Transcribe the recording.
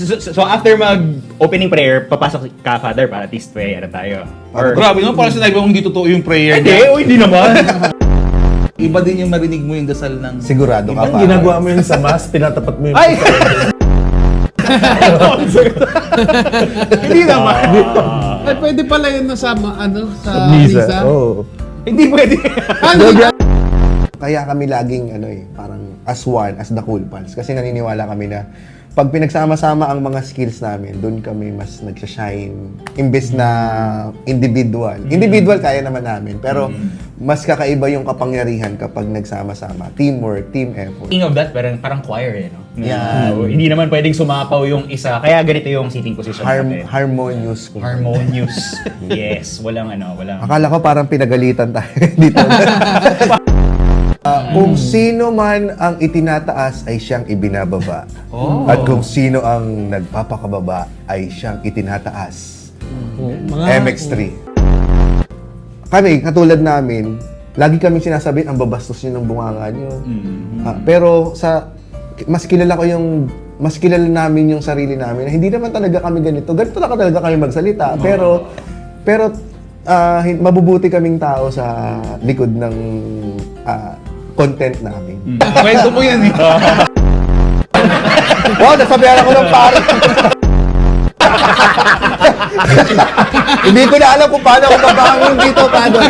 So after mag-opening prayer, papasok ka, Father, para at least pray, tayo. Or, Grabe naman, parang sinabi mo hindi totoo yung prayer hindi, niya. hindi naman. Iba din yung marinig mo yung dasal ng... Sigurado ka pa. Ginagawa mo yun sa mass, tinatapat mo yun. Ay! Hindi naman. Ay, pwede pala yun na sa, sa Misa. misa. Oo. Hindi pwede. Kaya kami laging parang as one, as the Cool Pals. Kasi naniniwala kami na pag pinagsama-sama ang mga skills namin, doon kami mas nagsashine. Imbes na individual. Individual kaya naman namin. Pero mas kakaiba yung kapangyarihan kapag nagsama-sama. Teamwork, team effort. Speaking of that, parang choir no? Yeah. Hindi naman pwedeng sumapaw yung isa. Kaya ganito yung seating position natin. Harmonious. Harmonious. Yes. Walang. Akala ko parang pinagalitan tayo dito. Kung sino man ang itinataas ay siyang ibinababa. At kung sino ang nagpapakababa ay siyang itinataas. MX3. Kami, katulad namin, lagi kami sinasabihin, ang babastos nyo ng bunganga nyo. Pero mas kilala namin yung sarili namin na hindi naman talaga kami ganito. Ganito lang talaga kami magsalita. Pero mabubuti kaming tao sa likod ng content namin. Kwento mo yan eh. Wow, nasabihan ako ng pare. Hindi ko na alam kung paano ako mabangon dito, Padre.